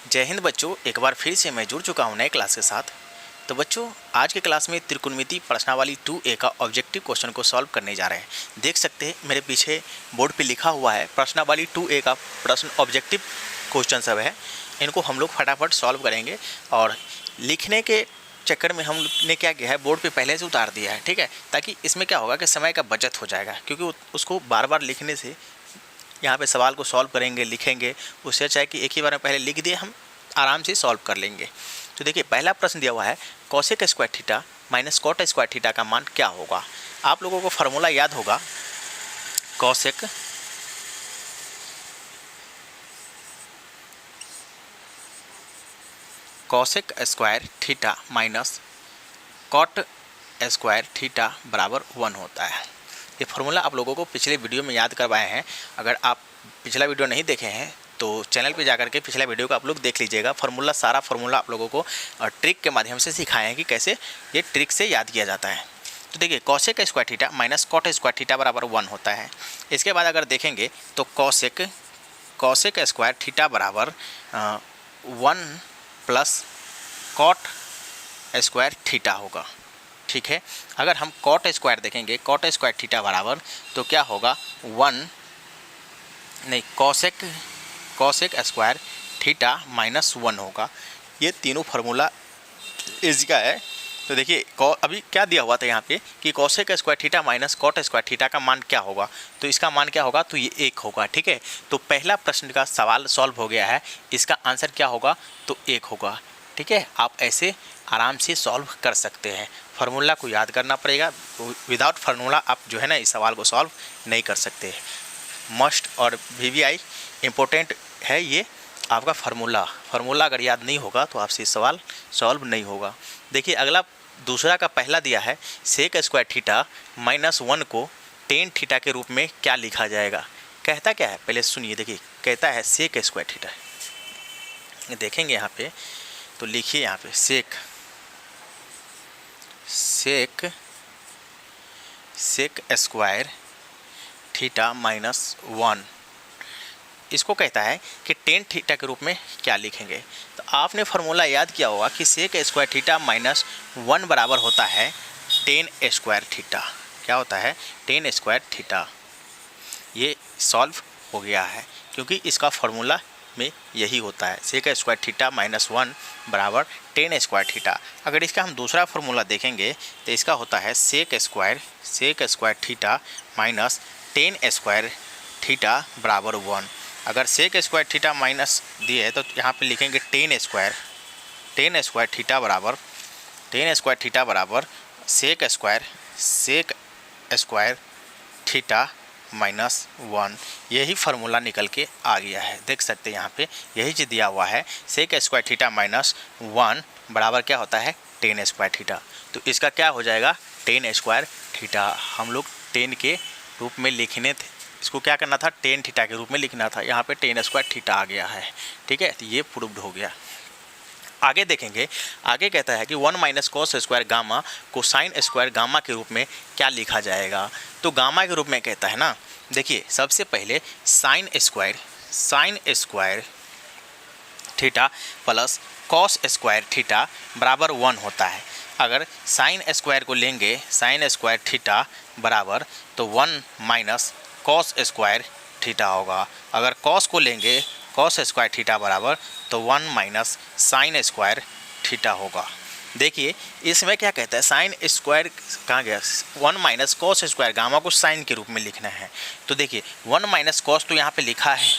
जय हिंद बच्चों, एक बार फिर से मैं जुड़ चुका हूं नए क्लास के साथ। तो बच्चों, आज के क्लास में त्रिकोणमिति प्रश्नावली 2A का ऑब्जेक्टिव क्वेश्चन को सॉल्व करने जा रहे हैं। देख सकते हैं मेरे पीछे बोर्ड पे लिखा हुआ है प्रश्नावली 2A का प्रश्न ऑब्जेक्टिव क्वेश्चन सब है। इनको हम लोग फटाफट सॉल्व करेंगे और लिखने के चक्कर में हमने क्या किया है, बोर्ड पे पहले से उतार दिया है, ठीक है, ताकि इसमें क्या होगा कि समय का बचत हो जाएगा, क्योंकि उसको बार बार लिखने से यहाँ पे सवाल को सॉल्व करेंगे, लिखेंगे, उससे अच्छा है कि एक ही बार में पहले लिख दिए, हम आराम से सॉल्व कर लेंगे। तो देखिए, पहला प्रश्न दिया हुआ है cosec square theta minus cot square theta का मान क्या होगा। आप लोगों को फार्मूला याद होगा, cosec square theta minus cot square theta बराबर 1 होता है। ये फार्मूला आप लोगों को पिछले वीडियो में याद करवाए हैं। अगर आप पिछला वीडियो नहीं देखे हैं तो चैनल पे जाकर के पिछला वीडियो को आप लोग देख लीजिएगा। सारा फार्मूला आप लोगों को ट्रिक के माध्यम से सिखाए हैं कि कैसे ये ट्रिक से याद किया जाता है। तो देखिए, cosec square theta minus cot square theta बराबर 1 होता है। इसके बाद अगर देखेंगे तो कॉसेक स्क्वायर थीटा बराबर 1 प्लस कॉट स्क्वायर थीटा होगा, ठीक है। अगर हम कॉट स्क्वायर देखेंगे, कॉट स्क्वायर थीटा बराबर तो क्या होगा, कॉसेक स्क्वायर थीटा माइनस 1 होगा। ये तीनों फार्मूला इसका है। तो देखिए, अभी क्या दिया हुआ था यहाँ पे कि cosec square theta minus cot square theta का मान क्या होगा, तो इसका मान क्या होगा, तो ये 1 होगा, ठीक है। तो पहला प्रश्न का सवाल सॉल्व हो गया है। इसका आंसर क्या होगा, तो 1 होगा, ठीक है। आप ऐसे आराम से सॉल्व कर सकते हैं। फार्मूला को याद करना पड़ेगा, विदाउट फार्मूला आप जो है ना इस सवाल को सॉल्व नहीं कर सकते। मस्ट और VVI इम्पोर्टेंट है ये आपका फार्मूला अगर याद नहीं होगा तो आपसे सवाल सॉल्व नहीं होगा। देखिए, अगला दूसरा का पहला दिया है सेक स्क्वायर थीटा माइनस 1 को टेन थीटा के रूप में क्या लिखा जाएगा। कहता क्या है, पहले सुनिए। देखिए, कहता है सेक स्क्वायर थीटा, देखेंगे यहाँ पे तो लिखिए यहाँ पे सेक स्क्वायर थीटा माइनस 1, इसको कहता है कि टेन थीटा के रूप में क्या लिखेंगे। तो आपने फार्मूला याद किया होगा कि सेक स्क्वायर थीटा माइनस 1 बराबर होता है टेन स्क्वायर थीटा। क्या होता है, टेन स्क्वायर थीटा। ये सॉल्व हो गया है क्योंकि इसका फार्मूला में यही होता है, सेक स्क्वायर थीटा माइनस 1 बराबर टेन स्क्वायर थीटा। अगर इसका हम दूसरा फार्मूला देखेंगे तो इसका होता है sec square theta minus tan square theta बराबर 1। अगर सेक स्क्वायर थीटा माइनस दिए है तो यहाँ पे लिखेंगे टेन स्क्वायर थीटा बराबर सेक स्क्वायर थीटा माइनस 1। यही फार्मूला निकल के आ गया है। देख सकते हैं यहाँ पे यही चीज़ दिया हुआ है, सेक स्क्वायर थीटा माइनस 1 बराबर क्या होता है, टेन स्क्वायर थीटा। तो इसका क्या हो जाएगा, टेन स्क्वायर थीटा। हम लोग टेन के रूप में लिखने थे, इसको क्या करना था, टेन थीटा के रूप में लिखना था। यहाँ पे टेन स्क्वायर थीटा आ गया है, ठीक है। तो ये प्रूव्ड हो गया। आगे देखेंगे, आगे कहता है कि 1 माइनस कॉस स्क्वायर गामा को साइन स्क्वायर गामा के रूप में क्या लिखा जाएगा। तो गामा के रूप में कहता है ना, देखिए सबसे पहले sign square theta plus cos square theta बराबर 1 होता है। अगर साइन स्क्वायर को लेंगे, साइन स्क्वायर थीटा बराबर तो 1 माइनस कॉस स्क्वायर थीटा होगा। अगर कॉस को लेंगे, कॉस स्क्वायर थीटा बराबर तो 1 माइनस साइन स्क्वायर थीटा होगा। देखिए, इसमें क्या कहता है, साइन स्क्वायर कहाँ गया, 1 माइनस कॉस स्क्वायर गामा को साइन के रूप में लिखना है। तो देखिए 1 माइनस कॉस तो यहाँ पे लिखा है,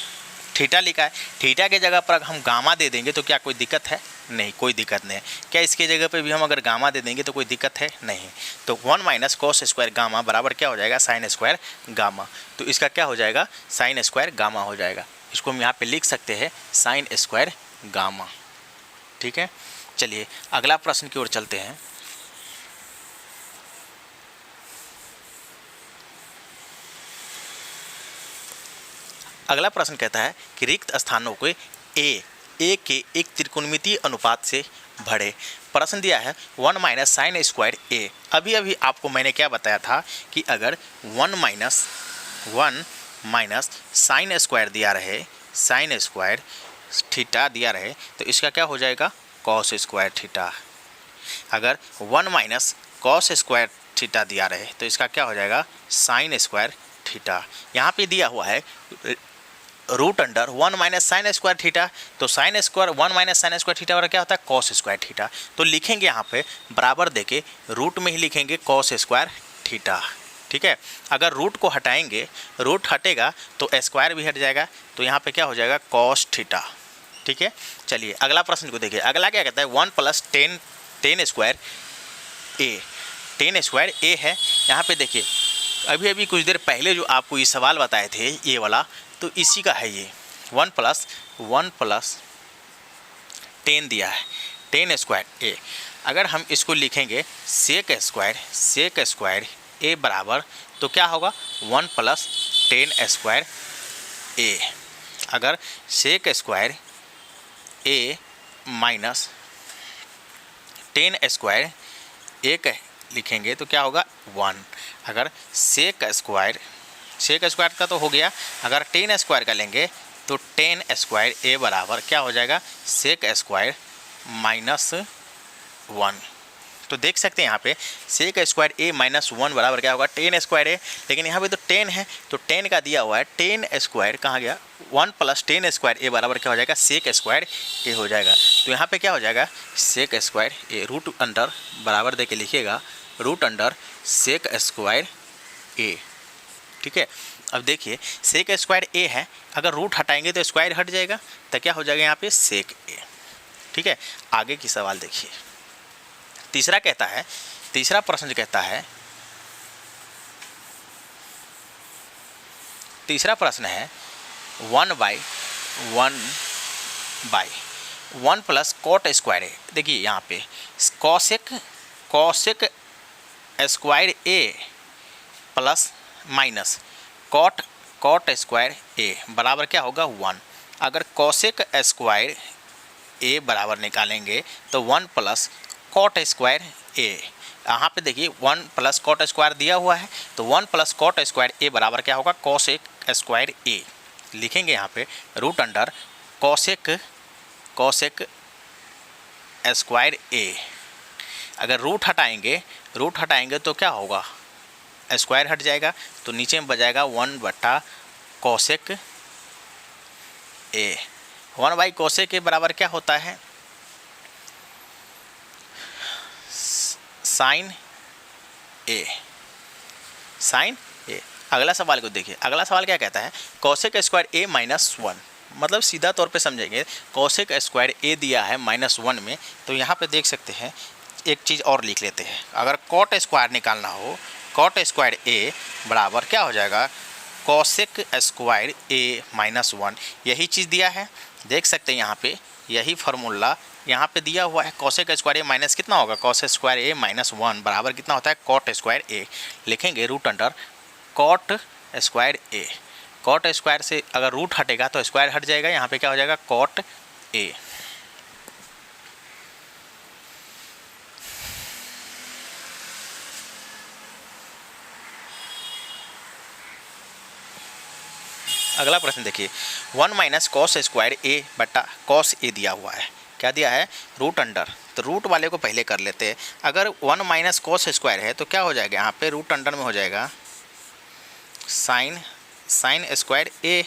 थीटा लिखा है, थीटा के जगह पर हम गामा दे देंगे तो क्या कोई दिक्कत है, नहीं, कोई दिक्कत नहीं है। क्या इसके जगह पे भी हम अगर गामा दे देंगे तो कोई दिक्कत है, नहीं। तो 1 माइनस कॉस स्क्वायर गामा बराबर क्या हो जाएगा, साइन स्क्वायर गामा। तो इसका क्या हो जाएगा, साइन स्क्वायर गामा हो जाएगा। इसको हम यहाँ पे लिख सकते हैं साइन स्क्वायर गामा, ठीक है। चलिए अगला प्रश्न की ओर चलते हैं। अगला प्रश्न कहता है कि रिक्त स्थानों को ए के एक त्रिकोणमितीय अनुपात से भरे। प्रश्न दिया है 1 माइनस साइन स्क्वायर ए। अभी आपको मैंने क्या बताया था कि अगर 1 माइनस साइन स्क्वायर दिया रहे, साइन स्क्वायर थीटा दिया रहे तो इसका क्या हो जाएगा, कॉस स्क्वायर थीटा। अगर 1 माइनस कॉस स्क्वायर थीटा दिया रहे तो इसका क्या हो जाएगा, साइन स्क्वायर थीटा। यहाँ पे दिया हुआ है root under 1 minus sine square theta, तो sine square 1 minus sine square theta और क्या होता है, कॉस स्क्वायर थीटा। तो लिखेंगे यहाँ पे बराबर देके रूट में ही लिखेंगे कॉस स्क्वायर थीटा, ठीक है। अगर रूट को हटाएंगे, रूट हटेगा तो स्क्वायर भी हट जाएगा, तो यहाँ पे क्या हो जाएगा, कॉस थीटा, ठीक है। चलिए अगला प्रश्न को देखिए। अगला क्या कहता है, 1 प्लस टेन स्क्वायर ए, 10 स्क्वायर ए है। यहाँ पे देखिए अभी कुछ देर पहले जो आपको ये सवाल बताए थे ये वाला, तो इसी का है ये। 1 प्लस 10 दिया है, 10 स्क्वायर ए। अगर हम इसको लिखेंगे सेक स्क्वायर ए बराबर, तो क्या होगा, 1 प्लस 10 स्क्वायर ए। अगर सेक स्क्वायर ए माइनस 10 स्क्वायर ए लिखेंगे तो क्या होगा, 1। अगर सेक स्क्वायर का तो हो गया, अगर 10 स्क्वायर का लेंगे तो 10 स्क्वायर ए बराबर क्या हो जाएगा, सेक स्क्वायर माइनस 1। तो देख सकते हैं यहाँ पे सेक स्क्वायर ए माइनस 1 बराबर क्या होगा, 10 स्क्वायर ए। लेकिन यहाँ पे तो 10 है, तो 10 का दिया हुआ है, 10 स्क्वायर कहाँ गया, 1 प्लस 10 स्क्वायर ए बराबर क्या हो जाएगा, सेक स्क्वायर ए हो जाएगा। तो यहाँ पे क्या हो जाएगा, सेक स्क्वायर ए, रूट अंडर बराबर दे के लिखिएगा, रूट अंडर सेक स्क्वायर ए, ठीक है। अब देखिए सेक स्क्वायर ए है, अगर रूट हटाएंगे तो स्क्वायर हट जाएगा, तो क्या हो जाएगा यहाँ पे, सेक ए, ठीक है। आगे की सवाल देखिए। तीसरा प्रश्न कहता है, तीसरा प्रश्न है 1 by 1 plus cot square A. देखिए यहाँ पे cosec square A plus minus cot square A बराबर क्या होगा, 1। अगर कॉसेक स्क्वायर ए बराबर निकालेंगे तो 1 प्लस कॉट स्क्वायर ए। यहाँ पे देखिए 1 प्लस कॉट स्क्वायर दिया हुआ है, तो 1 प्लस कॉट स्क्वायर ए बराबर क्या होगा, कॉसेक स्क्वायर ए। लिखेंगे यहाँ पे रूट अंडर कॉसेक स्क्वायर ए। अगर रूट हटाएंगे तो क्या होगा, स्क्वायर हट जाएगा, तो नीचे में बजाएगा 1 बटा कॉसेक ए। 1 बाई कॉसेक ए बराबर क्या होता है, साइन ए। अगला सवाल को देखिए। अगला सवाल क्या कहता है, कॉसेक स्क्वायर ए माइनस 1। मतलब सीधा तौर पे समझेंगे, कॉसेक स्क्वायर ए दिया है -1 में, तो यहाँ पे देख सकते हैं एक चीज़ और लिख लेते हैं। अगर कॉट स्क्वायर निकालना हो, कॉट स्क्वायर ए बराबर क्या हो जाएगा, कॉसेक स्क्वायर ए -1। यही चीज़ दिया है, देख सकते हैं यहाँ पे यही फार्मूला यहाँ पे दिया हुआ है। कॉसेक स्क्वायर ए माइनस कितना होगा, कॉसेक स्क्वायर ए -1 बराबर कितना होता है, कॉट स्क्वायर ए। लिखेंगे रूट अंडर कॉट स्क्वायर ए। कॉट स्क्वायर से अगर रूट हटेगा तो स्क्वायर हट जाएगा, यहाँ पे क्या हो जाएगा, कॉट ए। अगला प्रश्न देखिए, 1 माइनस कॉस स्क्वायर ए बटा कॉस ए दिया हुआ है। क्या दिया है, रूट अंडर। तो रूट वाले को पहले कर लेते हैं। अगर 1 माइनस कॉस स्क्वायर है तो क्या हो जाएगा, यहाँ पे रूट अंडर में हो जाएगा साइन स्क्वायर ए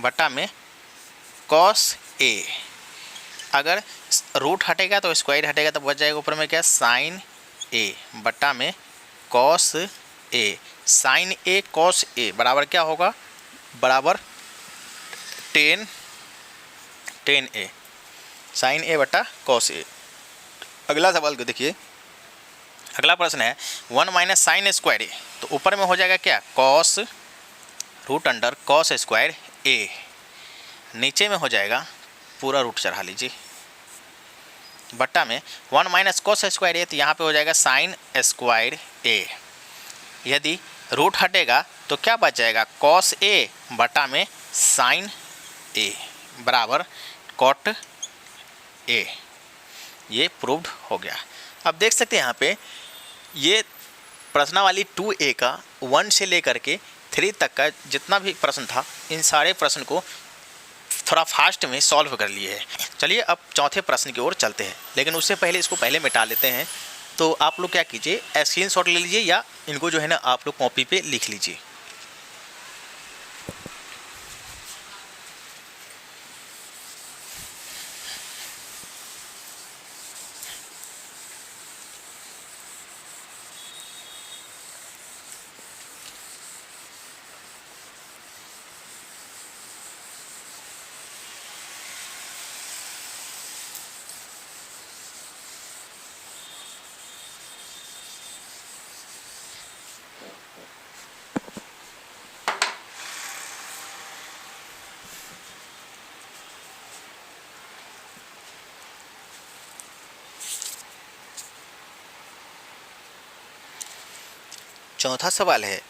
बटा में कॉस ए। अगर रूट हटेगा तो स्क्वायर हटेगा, तो बच जाएगा ऊपर में क्या, साइन ए बटा में cos A. Sign A cos A बराबर क्या होगा, बराबर 10 ए, साइन ए बटा कॉस ए। अगला सवाल को देखिए। अगला प्रश्न है 1 माइनस साइन स्क्वायर ए, तो ऊपर में हो जाएगा क्या, cos root under cos square A. नीचे में हो जाएगा पूरा रूट चढ़ा लीजिए, बट्टा में 1 माइनस कॉस स्क्वायर ए, तो यहाँ पे हो जाएगा साइन स्क्वायर ए। यदि रूट हटेगा तो क्या बच जाएगा, कॉस ए बटा में साइन ए बराबर कॉट ए। ये प्रूव्ड हो गया। अब देख सकते हैं यहाँ पे ये प्रश्नावली 2A का 1 से लेकर के 3 तक का जितना भी प्रश्न था, इन सारे प्रश्न को थोड़ा फास्ट में सॉल्व कर लिए है। चलिए अब चौथे प्रश्न की ओर चलते हैं, लेकिन उससे पहले इसको पहले मिटा लेते हैं। तो आप लोग क्या कीजिए, स्क्रीनशॉट ले लीजिए या इनको जो है ना आप लोग कॉपी पे लिख लीजिए। चौथा सवाल है,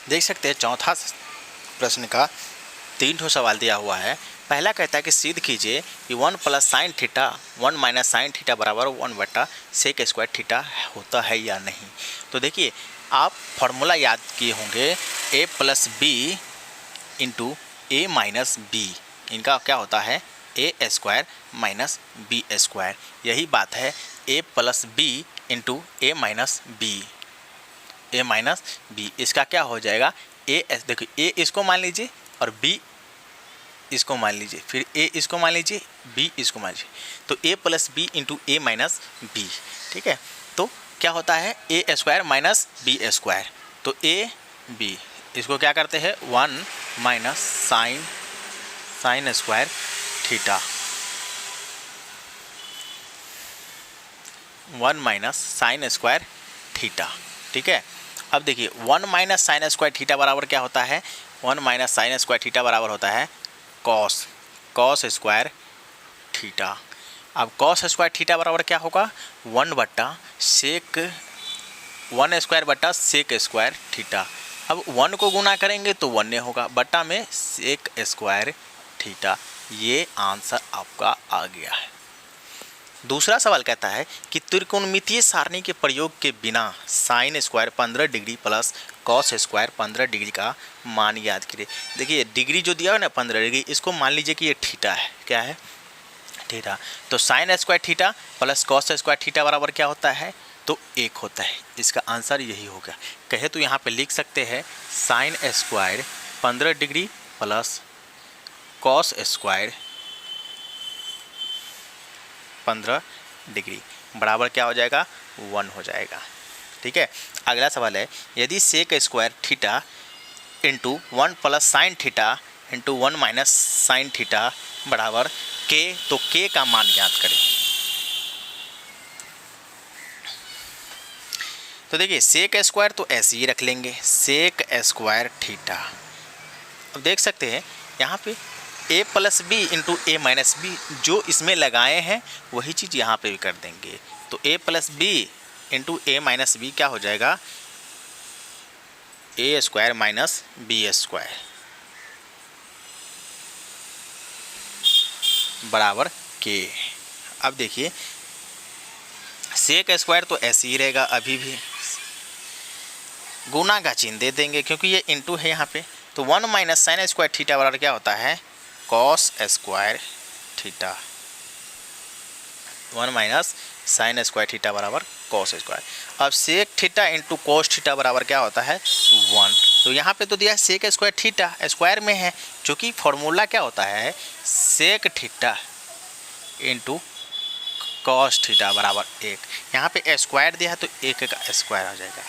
देख सकते हैं चौथा प्रश्न का 3 ठो सवाल दिया हुआ है। पहला कहता है कि सिद्ध कीजिए कि 1 plus sine theta 1 minus sine theta बराबर 1 बटा सेक स्क्वायर थीटा होता है या नहीं। तो देखिए आप फॉर्मूला याद किए होंगे, ए plus B into A minus B, इनका क्या होता है ए स्क्वायर माइनस बी स्क्वायर। यही बात है ए plus B into A minus B, A minus B, इसका क्या हो जाएगा ए। देखिए ए इसको मान लीजिए और बी इसको मान लीजिए, फिर ए इसको मान लीजिए, बी इसको मान लीजिए, तो ए plus B into A minus B. ठीक है, तो क्या होता है ए स्क्वायर माइनस बी स्क्वायर। तो ए बी इसको क्या करते हैं 1 minus sine square theta, 1 minus sine square theta. ठीक है, अब देखिए 1 माइनस साइन स्क्वायर थीटा बराबर क्या होता है, 1 माइनस साइन स्क्वायर थीटा बराबर होता है कॉस स्क्वायर थीटा। अब कॉस स्क्वायर थीटा बराबर क्या होगा 1 बट्टा सेक 1 स्क्वायर बट्टा सेक स्क्वायर थीटा। अब 1 को गुना करेंगे तो 1 ने होगा, बट्टा में सेक स्क्वायर थीटा। ये आंसर आपका आ गया है। दूसरा सवाल कहता है कि त्रिकोणमितीय सारणी के प्रयोग के बिना sine square 15 degree plus cos square 15 degree का मान याद करिए। देखिए डिग्री जो दिया है ना 15 डिग्री, इसको मान लीजिए कि ये थीटा है। क्या है थीटा, तो sine square theta plus cos square theta बराबर क्या होता है तो 1 होता है। इसका आंसर यही होगा। कहे तो यहाँ पे लिख सकते हैं sine square 15 degree plus cos square 15 degree. बराबर क्या हो जाएगा, 1 हो जाएगा। ठीक है, अगला सवाल है, यदि sec square theta into 1 plus sine theta into 1 minus sine theta बराबर के, तो के का मान ज्ञात करें। तो देखिए सेक स्क्वायर तो ऐसे ही रख लेंगे, सेक स्क्वायर थीटा। अब देख सकते हैं यहाँ पे a plus B into A minus B, जो इसमें लगाए हैं वही चीज़ यहाँ पे भी कर देंगे। तो a plus B into A minus B क्या हो जाएगा, A square minus B square बराबर के। अब देखिए सेक स्क्वायर तो ऐसे ही रहेगा, अभी भी गुना का चिन्ह दे देंगे क्योंकि ये इंटू है यहाँ पे। तो 1 माइनस साइन स्क्वायर थीटा बराबर क्या होता है, cos square theta. 1 minus sine square theta बराबर कॉस स्क्वायर। अब sec theta into cos theta बराबर क्या होता है, 1। तो यहाँ पे तो दिया है सेक स्क्वायर थीटा, स्क्वायर में है, जो कि फॉर्मूला क्या होता है, sec theta into cos theta बराबर 1। यहाँ पे स्क्वायर दिया है तो 1 का स्क्वायर हो जाएगा,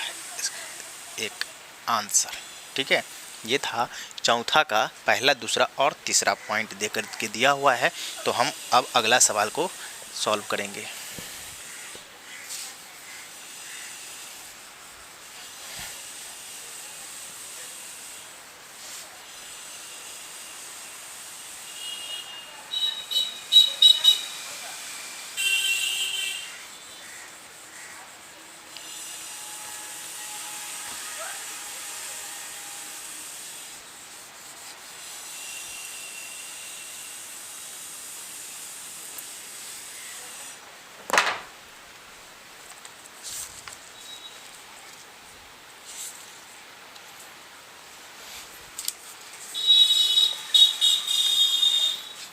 एक आंसर। ठीक है, ये था चौथा का पहला, दूसरा और तीसरा पॉइंट देकर के दिया हुआ है। तो हम अब अगला सवाल को सॉल्व करेंगे।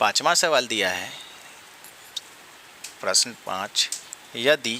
पांचवा सवाल दिया है, प्रश्न 5, यदि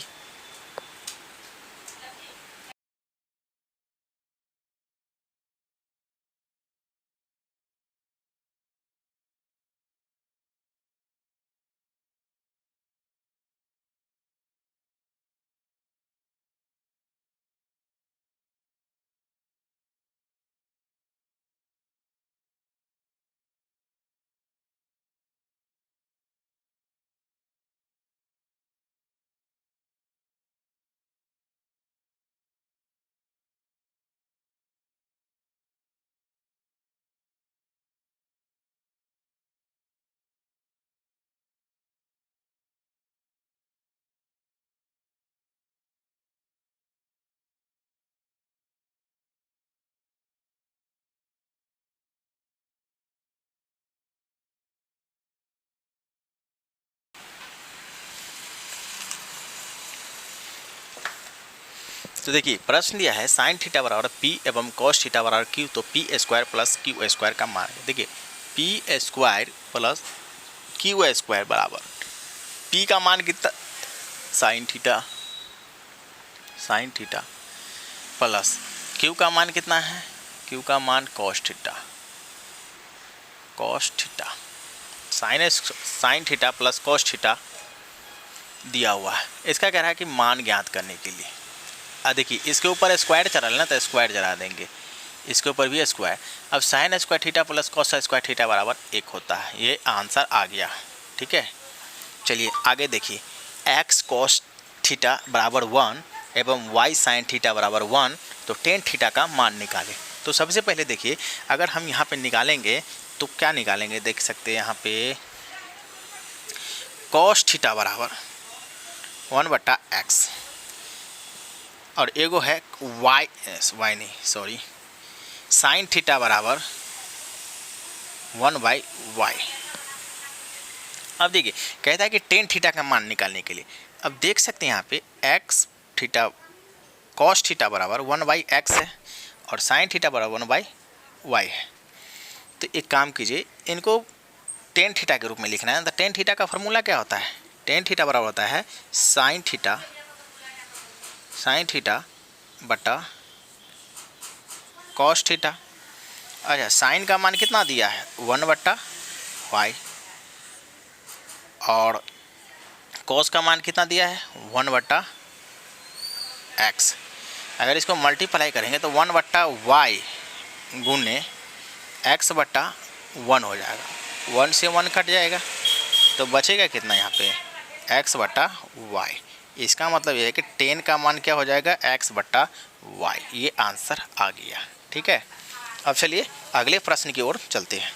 तो देखिए प्रश्न दिया है साइन थीटा बराबर पी एवं कॉस थीटा बराबर क्यू, तो P square plus Q square का मान। देखिए P square plus Q square बराबर पी का मान कितना, साइन थीटा प्लस क्यू का मान कितना है, क्यू का मान cos theta. Sine theta plus cos theta दिया हुआ है, इसका कह रहा है कि मान ज्ञात करने के लिए। देखिए इसके ऊपर स्क्वायर चला लेना तो स्क्वायर जला देंगे, इसके ऊपर भी स्क्वायर। अब sign square theta plus cos square theta बराबर 1 होता है, ये आंसर आ गया। ठीक है, चलिए आगे देखिए, एक्स कॉस थीटा बराबर 1 एवं वाई साइन थीटा बराबर 1, तो टेन थीटा का मान निकालें। तो सबसे पहले देखिए अगर हम यहाँ पे निकालेंगे तो क्या निकालेंगे, देख सकते हैं यहाँ पे कॉस थीटा बराबर 1/x और एगो है साइन थीटा बराबर 1/y। अब देखिए कहता है कि टेन थीटा का मान निकालने के लिए, अब देख सकते हैं यहाँ पे एक्स थीटा कॉस थीटा बराबर 1/x है और साइन थीटा बराबर 1/y है। तो एक काम कीजिए, इनको टेन थीटा के रूप में लिखना है। तो टेन थीटा का फॉर्मूला क्या होता है, टेन थीटा बराबर होता है साइन थीटा बटा कॉस थीटा। अच्छा साइन का मान कितना दिया है, 1/y और कॉस का मान कितना दिया है 1/x। अगर इसको मल्टीप्लाई करेंगे तो 1/y गुने x/1 हो जाएगा। 1 से 1 कट जाएगा तो बचेगा कितना यहाँ पे x/y। इसका मतलब ये है कि 10 का मान क्या हो जाएगा x/y। ये आंसर आ गया। ठीक है, अब चलिए अगले प्रश्न की ओर चलते हैं।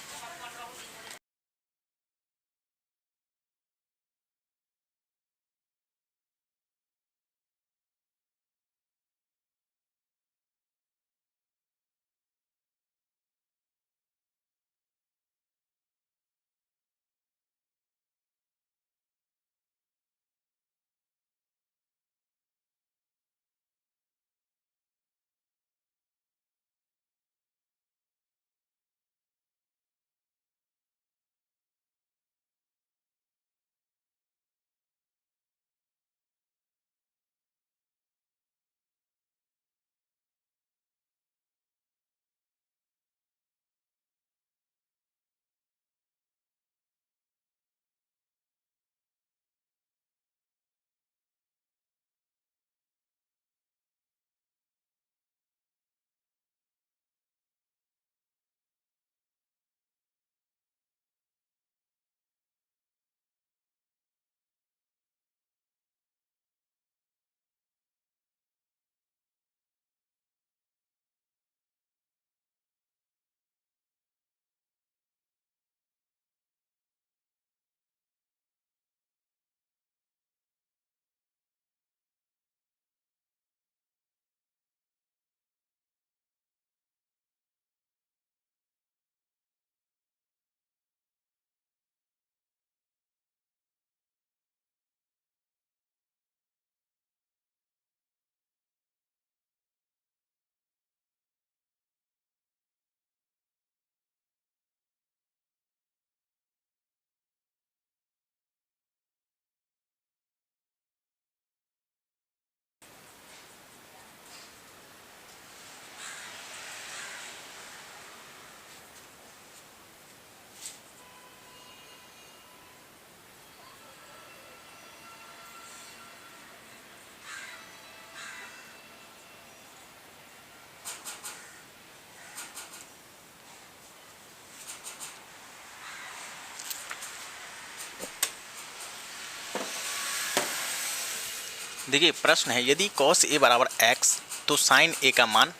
देखिए प्रश्न है, यदि cos a बराबर x तो sin a का मान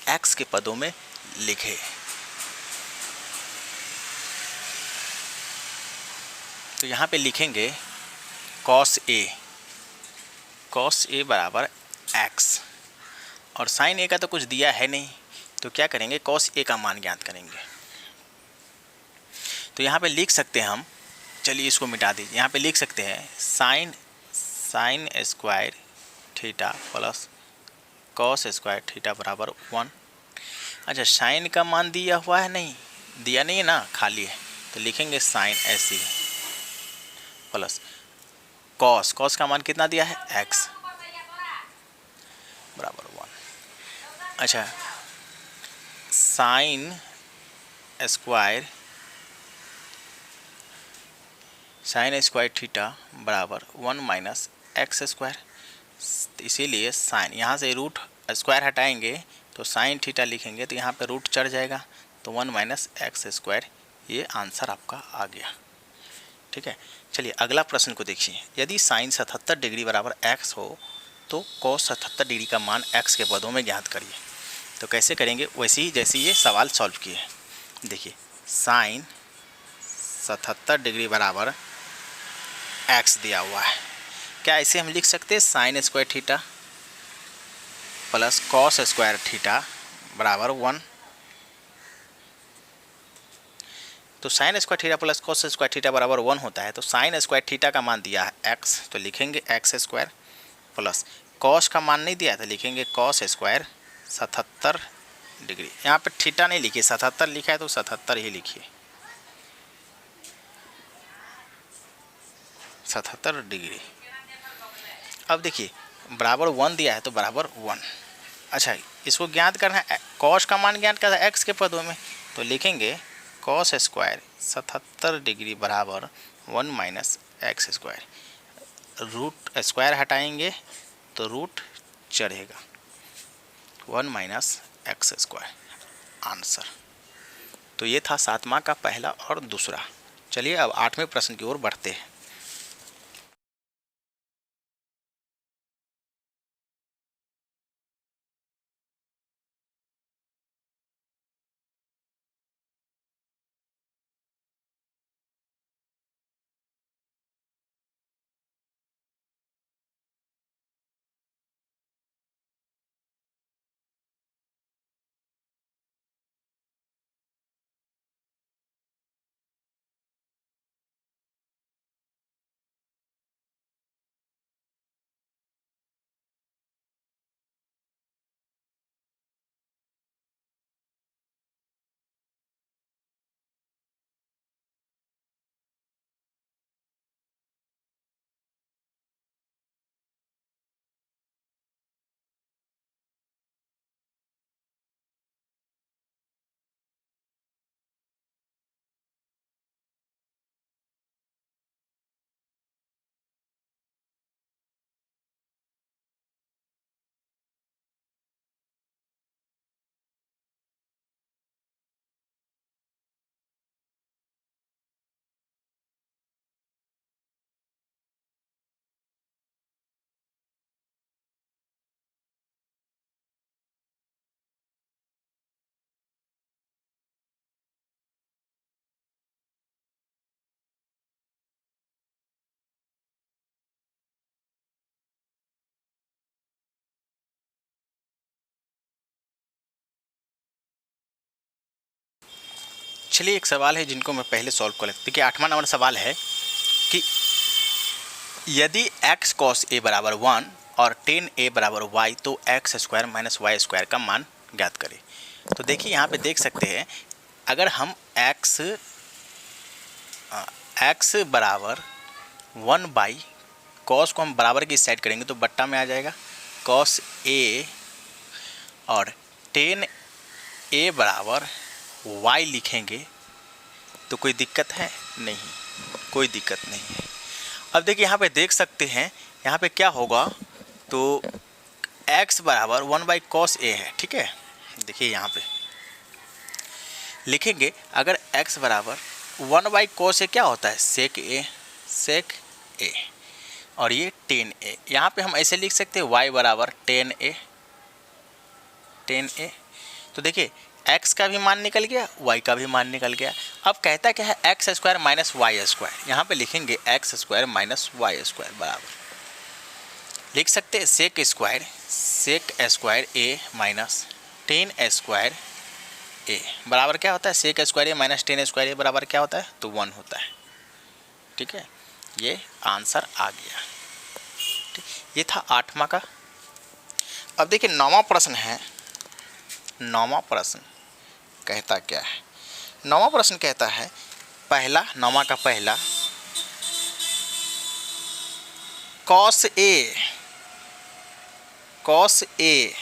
x के पदों में लिखे। तो यहाँ पे लिखेंगे cos a बराबर x और sin a का तो कुछ दिया है नहीं, तो क्या करेंगे cos a का मान ज्ञात करेंगे। तो यहाँ पे लिख सकते हैं हम, चलिए इसको मिटा दीजिए। यहाँ पे लिख सकते हैं sign square theta plus cos square theta बराबर 1। अच्छा, साइन का मान दिया हुआ है, नहीं दिया नहीं है ना, खाली है, तो लिखेंगे साइन ऐसे प्लस कॉस का मान कितना दिया है x बराबर 1। अच्छा, साइन स्क्वायर थीटा बराबर 1 माइनस एक्स स्क्वायर। इसीलिए साइन, यहाँ से रूट स्क्वायर हटाएंगे तो साइन थीटा लिखेंगे तो यहाँ पे रूट चढ़ जाएगा, तो 1 माइनस एक्स स्क्वायर। ये आंसर आपका आ गया। ठीक है, चलिए अगला प्रश्न को देखिए। यदि साइन 77 डिग्री बराबर x हो तो कॉस 77 डिग्री का मान x के पदों में ज्ञात करिए। तो कैसे करेंगे, वैसे ही जैसे ये सवाल सॉल्व किए। देखिए साइन 77 डिग्री बराबर x दिया हुआ है, क्या ऐसे हम लिख सकते हैं sign square theta plus cos square theta बराबर 1। तो sine square theta plus cos square theta बराबर 1 होता है, तो साइन स्क्वायर थीटा का मान दिया है x, तो लिखेंगे एक्स स्क्वायर प्लस कॉस का मान नहीं दिया तो लिखेंगे कॉस स्क्वायर 77 डिग्री। यहाँ पे थीटा नहीं लिखिए, 77 लिखा है तो 77 ही लिखिए, 77 डिग्री। अब देखिए बराबर 1 दिया है तो बराबर 1। अच्छा, इसको ज्ञात करना है, कॉस का मान ज्ञात करना है एक्स के पदों में, तो लिखेंगे कॉस स्क्वायर 77 डिग्री बराबर 1 minus X square. Root square हटाएंगे तो रूट चढ़ेगा, 1 माइनस एक्स स्क्वायर आंसर। तो ये था 7वां का पहला और दूसरा। चलिए अब 8वें प्रश्न की ओर बढ़ते हैं। चलिए एक सवाल है जिनको मैं पहले सॉल्व कर लेता हूँ। देखिए 8वां नंबर सवाल है कि यदि x cos a बराबर 1 और tan a बराबर y तो X square minus Y square का मान ज्ञात करें। तो देखिए यहाँ पे देख सकते हैं, अगर हम x बराबर 1 बाई कॉस को हम बराबर की साइड करेंगे तो बट्टा में आ जाएगा cos a, और tan a बराबर y लिखेंगे तो कोई दिक्कत है नहीं, कोई दिक्कत नहीं है। अब देखिए यहाँ पे देख सकते हैं, यहाँ पे क्या होगा, तो x बराबर 1 बाई कॉस a है, ठीक है। देखिए यहाँ पे लिखेंगे, अगर x बराबर 1 बाई कॉस a क्या होता है, सेक a, और ये tan a। यहाँ पे हम ऐसे लिख सकते हैं y बराबर tan a। तो देखिए x का भी मान निकल गया, y का भी मान निकल गया। अब कहता क्या है, X square minus Y square. यहाँ पे लिखेंगे X square minus Y square बराबर लिख सकते हैं sec square A minus tan square A बराबर क्या होता है, sec square A minus tan square A बराबर क्या होता है, तो 1 होता है। ठीक है, ये आंसर आ गया। ठीक, ये था 8वां का। अब देखिए 9वां प्रश्न है। 9वां प्रश्न कहता क्या है, 9वां प्रश्न कहता है, पहला 9वां का पहला कॉस ए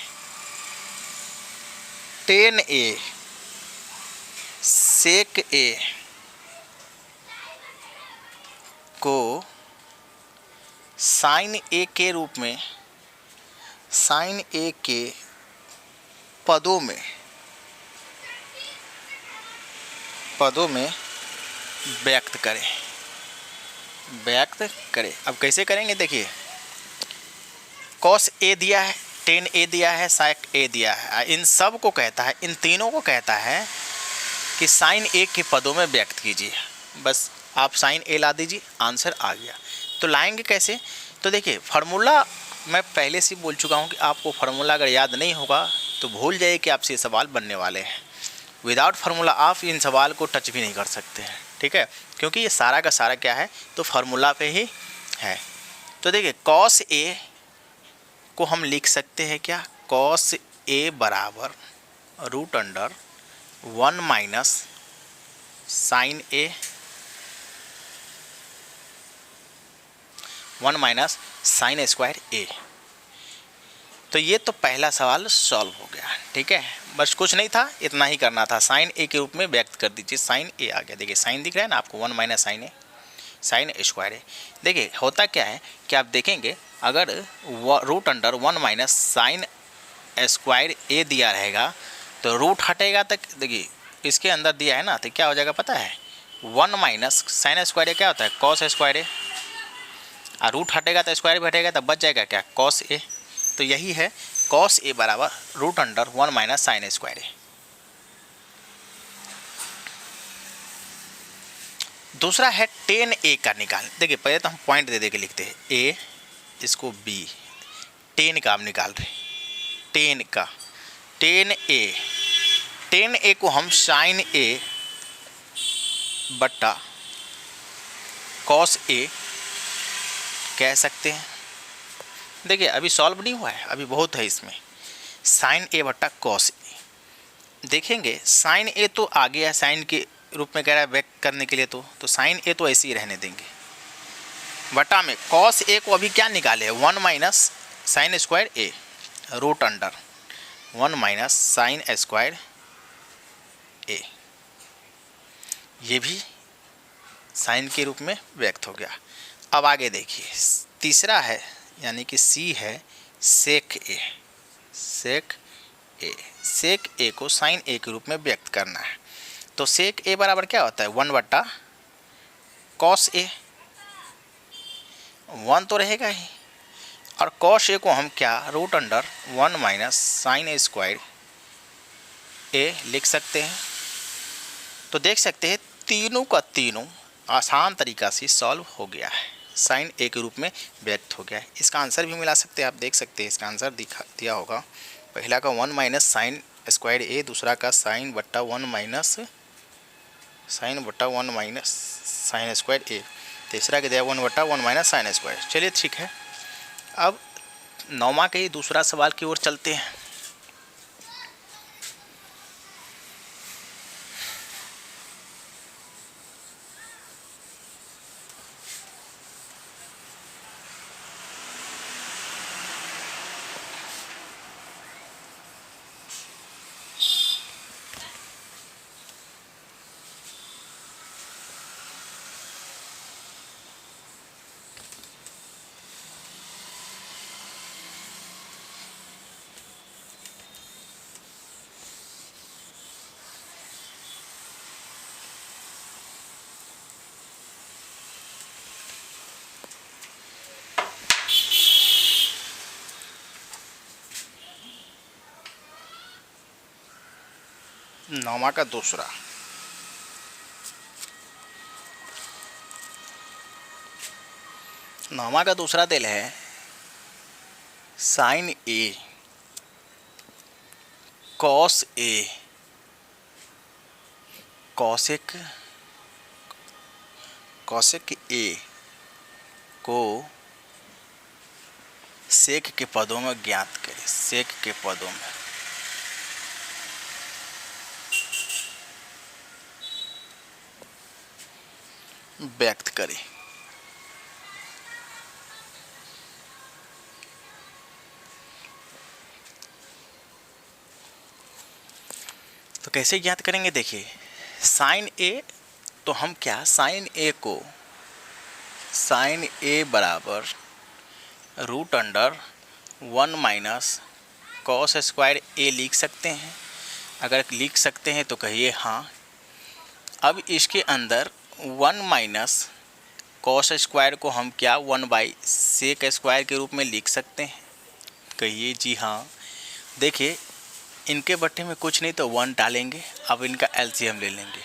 टेन ए सेक ए को साइन ए के रूप में, साइन ए के पदों में व्यक्त करें। अब कैसे करेंगे, देखिए कॉस ए दिया है, टेन ए दिया है, साइक ए दिया है, इन सब को कहता है, इन तीनों को कहता है कि साइन ए के पदों में व्यक्त कीजिए। बस आप साइन ए ला दीजिए, आंसर आ गया। तो लाएंगे कैसे, तो देखिए फार्मूला मैं पहले से बोल चुका हूँ कि आपको फार्मूला अगर याद नहीं होगा तो भूल जाइए कि आपसे ये सवाल बनने वाले हैं। विदाउट फार्मूला आप इन सवाल को टच भी नहीं कर सकते हैं, ठीक है, क्योंकि ये सारा का सारा क्या है, तो फार्मूला पे ही है। तो देखिए कॉस ए को हम लिख सकते हैं क्या, कॉस ए बराबर रूट अंडर 1 माइनस साइन ए, 1 माइनस साइन स्क्वायर ए। तो ये तो पहला सवाल सॉल्व हो गया। ठीक है, बस कुछ नहीं था, इतना ही करना था, साइन ए के रूप में व्यक्त कर दीजिए, साइन ए आ गया। देखिए साइन दिख रहा है ना आपको, 1 minus sine A. Sine square A. देखिए होता क्या है कि आप देखेंगे अगर root under 1 minus sine square A दिया रहेगा तो रूट हटेगा तक, देखिए इसके अंदर दिया है ना, तो क्या हो जाएगा पता है, 1 माइनस साइन स्क्वायर ए क्या होता है, कॉस स्क्वायर ए, और रूट हटेगा तो स्क्वायर भी हटेगा, तब बच जाएगा क्या, कॉस ए। तो यही है कॉस ए बराबर root under 1 minus sine square A. दूसरा है टेन ए का निकाल। देखिए पहले तो हम पॉइंट दे के लिखते हैं ए, इसको बी, टेन का हम निकाल रहे हैं, टेन ए को हम साइन ए बट्टा कॉस ए कह सकते हैं। देखिए अभी सॉल्व नहीं हुआ है, अभी बहुत है इसमें, साइन ए बट्टा कॉस ए। देखेंगे साइन ए तो आ गया, साइन के रूप में कह रहा है व्यक्त करने के लिए, तो साइन ए तो ऐसे ही रहने देंगे, बटा में कॉस ए को अभी क्या निकाले, 1 minus sine square A, root under 1 minus sine square A, ये भी साइन के रूप में व्यक्त हो गया। अब आगे देखिए तीसरा है, यानी कि सी है सेक ए, सेक ए को साइन ए के रूप में व्यक्त करना है। तो सेक ए बराबर क्या होता है, 1 बट्टा कॉस ए, 1 तो रहेगा ही, और कॉस ए को हम क्या root under 1 minus sine square A लिख सकते हैं। तो देख सकते हैं तीनों का तीनों आसान तरीका से सॉल्व हो गया है, साइन ए के रूप में व्यक्त हो गया है। इसका आंसर भी मिला सकते हैं, आप देख सकते हैं इसका आंसर दिया होगा, पहला का 1 माइनस साइन स्क्वायर ए, दूसरा का साइन बट्टा 1 माइनस साइन स्क्वायर ए, तीसरा के दिया 1 बट्टा 1 माइनस साइन स्क्वायर। चलिए ठीक है, अब 9वां के ही दूसरा सवाल की ओर चलते हैं। नौवां का दूसरा, नौवां का दूसरा दिल है sine A cos A cosec A को सेक के पदों में ज्ञात करें, सेक के पदों में। व्यक्त करें। तो कैसे ज्ञात करेंगे, देखिए साइन ए, तो हम क्या साइन ए बराबर root under 1 minus cos square A लिख सकते हैं। अगर लिख सकते हैं तो कहिए हाँ। अब इसके अंदर 1 माइनस कॉस स्क्वायर को हम क्या 1 बाई सेक स्क्वायर के रूप में लिख सकते हैं, कहिए जी हाँ। देखिए इनके बट्टे में कुछ नहीं तो 1 डालेंगे, अब इनका एलसीएम ले लेंगे,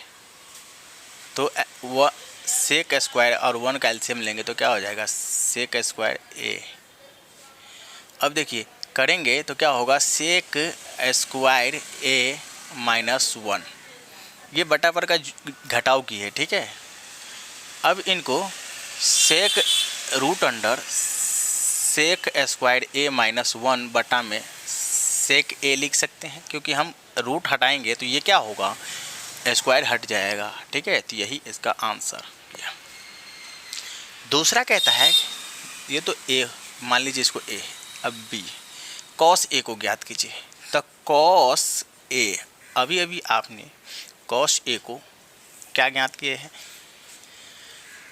तो वह सेक स्क्वायर और 1 का एलसीएम लेंगे तो क्या हो जाएगा, सेक स्क्वायर ए। अब देखिए करेंगे तो क्या होगा, सेक स्क्वायर ए माइनस 1, ये बटा पर का घटाव की है, ठीक है। अब इनको सेक root under sec square A minus 1 बटा में सेक ए लिख सकते हैं, क्योंकि हम रूट हटाएंगे तो ये क्या होगा, स्क्वायर हट जाएगा, ठीक है। तो यही इसका आंसर। दूसरा कहता है, ये तो ए मान लीजिए इसको ए, अब बी कॉस ए को ज्ञात कीजिए। तो कॉस ए, अभी आपने कॉस ए को क्या ज्ञात किए हैं,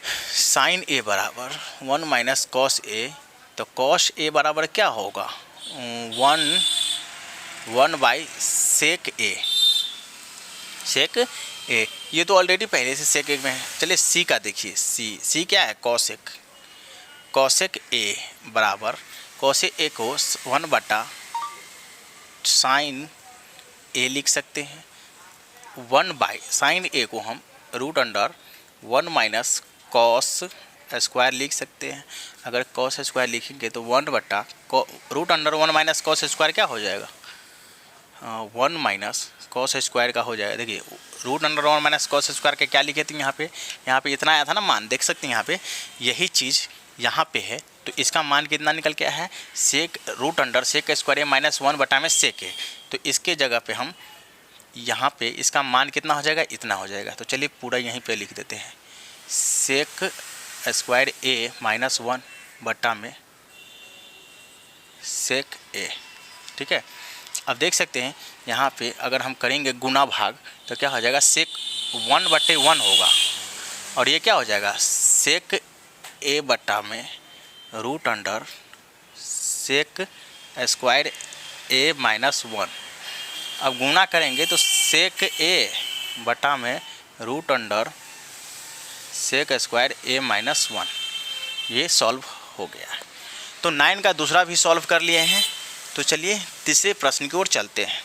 साइन ए बराबर 1 माइनस कॉस ए, तो कॉस ए बराबर क्या होगा 1 बाई सेक ए। सेक ए ये तो ऑलरेडी पहले से सेक ए में है। चलिए सी का देखिए, सी क्या है कॉसेक। कॉसेक ए बराबर कॉसेक ए को 1 बटा साइन ए लिख सकते हैं। 1 बाई साइन ए को हम root under 1 minus cos square लिख सकते हैं। अगर कॉस स्क्वायर लिखेंगे तो 1 बटा root under 1 minus cos square क्या हो जाएगा 1 माइनस कॉस स्क्वायर का हो जाएगा। देखिए root under 1 minus cos square के क्या लिखे थे यहाँ पे इतना आया था ना मान, देख सकते हैं यहाँ पे यही चीज़ यहाँ पे है। तो इसका मान कितना निकल के आया है सेक root under sec square A minus 1 बटा में सेक ए। तो इसके जगह पे हम यहाँ पे इसका मान कितना हो जाएगा इतना हो जाएगा। तो चलिए पूरा यहीं पे लिख देते हैं सेक स्क्वायर ए माइनस 1 बटा में सेक ए। ठीक है, अब देख सकते हैं यहाँ पे अगर हम करेंगे गुना भाग तो क्या हो जाएगा सेक 1 बटे 1 होगा, और ये क्या हो जाएगा सेक ए बटा में root under sec square A minus 1। अब गुना करेंगे तो सेक ए बटा में root under sec square A minus 1। ये सॉल्व हो गया है। तो 9 का दूसरा भी सॉल्व कर लिए हैं। तो चलिए तीसरे प्रश्न की ओर चलते हैं।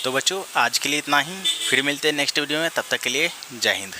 तो बच्चों आज के लिए इतना ही, फिर मिलते हैं नेक्स्ट वीडियो में। तब तक के लिए जय हिंद।